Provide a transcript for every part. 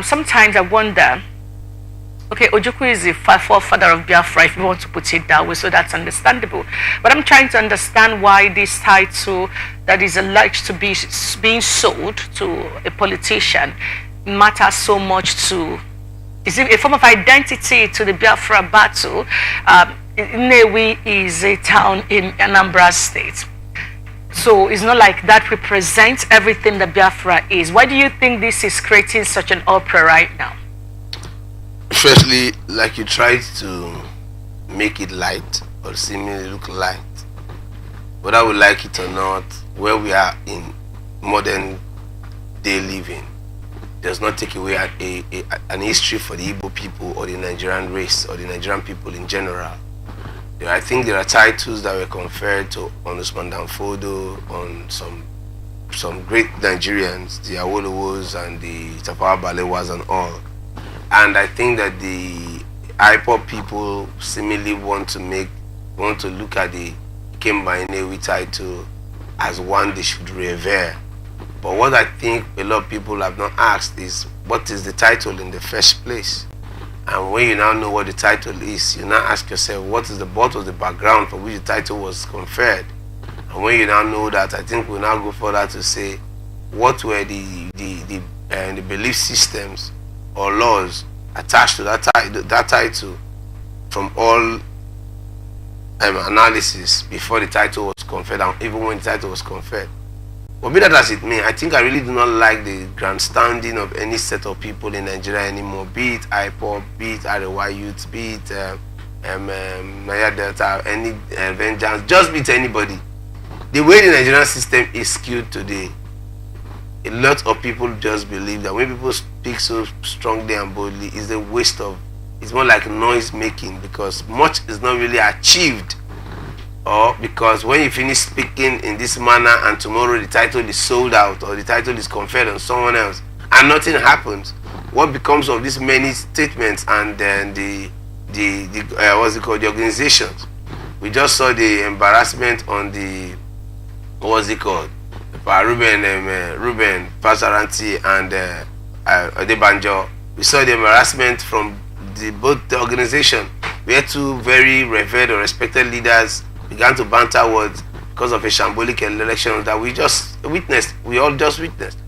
sometimes I wonder, okay, Ojukwu is the forefather of Biafra, if you want to put it that way, so that's understandable. But I'm trying to understand why this title that is alleged to be being sold to a politician matters so much to, is it a form of identity to the Biafra battle? Nnewi is a town in Anambra State. So it's not like that represents everything that Biafra is. Why do you think this is creating such an uproar right now? Firstly, like you tried to make it light or seemingly look light, whether we like it or not, where we are in modern day living does not take away an history for the Igbo people or the Nigerian race or the Nigerian people in general. I think there are titles that were conferred on Usman Danfodo, on some great Nigerians, the Awolowos and the Tafawa Balewas and all. And I think that the IPOB people seemingly want to look at the Nnewi title as one they should revere. But what I think a lot of people have not asked is, what is the title in the first place? And when you now know what the title is, you now ask yourself, what was the background for which the title was conferred? And when you now know that, I think we'll now go further to say, what were the belief systems or laws attached to that title from all analysis before the title was conferred, and even when the title was conferred. But be that as it may, I think I really do not like the grandstanding of any set of people in Nigeria anymore, be it IPOB, be it Arewa Youth, be it Niger Delta, any Vengeance, just be it anybody. The way the Nigerian system is skewed today, a lot of people just believe that when people speak so strongly and boldly, it's a waste of, it's more like noise making, because much is not really achieved. Or because when you finish speaking in this manner and tomorrow the title is sold out or the title is conferred on someone else and nothing happens, what becomes of these many statements and then the what's it called, the organizations? We just saw the embarrassment on the, what's it called, Ruben Pasaranti and Adebanjo. We saw the embarrassment from both the organization, where two very revered or respected leaders began to banter words because of a shambolic election that we just witnessed. We all just witnessed.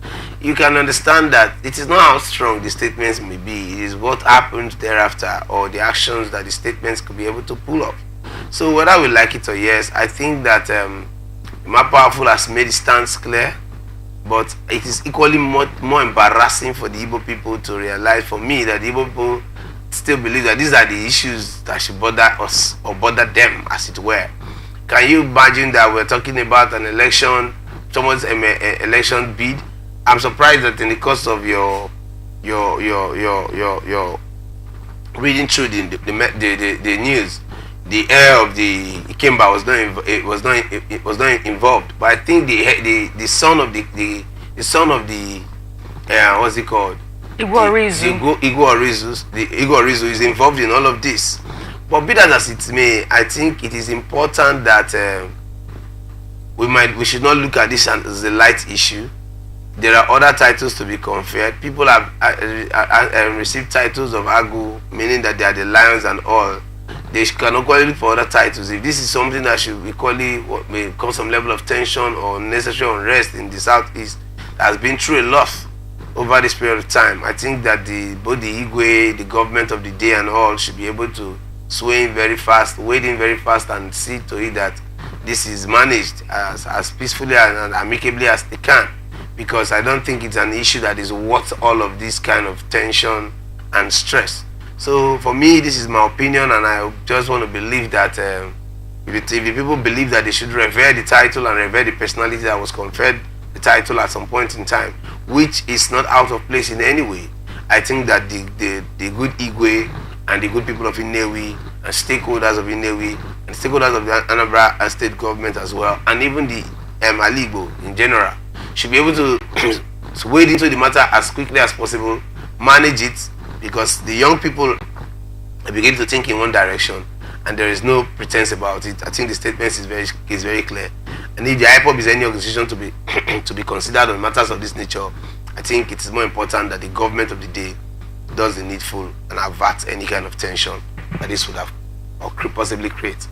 You can understand that it is not how strong the statements may be, it is what happened thereafter or the actions that the statements could be able to pull off. So whether we like it or yes, I think that more powerful has made its stance clear, but it is equally more embarrassing for the Igbo people to realize, for me, that the Igbo people still believe that these are the issues that should bother us or bother them, as it were. Can you imagine that we're talking about an election, someone's election bid? I'm surprised that in the course of your reading through the news, the heir of the Ikemba was not involved. But I think the son of the what's it called? Igwe Orizu is involved in all of this. But be that as it may, I think it is important that we should not look at this as a light issue. There are other titles to be conferred. People have received titles of Agu, meaning that they are the lions and all. They can equally look for other titles. If this is something that should equally what may cause some level of tension or necessary unrest in the southeast, that has been through a lot over this period of time, I think that both the Igwe, the government of the day and all should be able to sway in very fast, wade in very fast and see to it that this is managed as peacefully and amicably as they can. Because I don't think it's an issue that is worth all of this kind of tension and stress. So for me, this is my opinion, and I just want to believe that if the people believe that they should revere the title and revere the personality that was conferred the title at some point in time, which is not out of place in any way, I think that the good Igwe and the good people of Nnewi and stakeholders of Nnewi and stakeholders of the Anambra state government as well, and even the Aligbo in general, should be able to wade into the matter as quickly as possible, manage it, because the young people are beginning to think in one direction and there is no pretense about it. I think the statement is very clear. And if the IPOB is any organization to be considered on matters of this nature, I think it is more important that the government of the day does the needful and avert any kind of tension that this would have or could possibly create.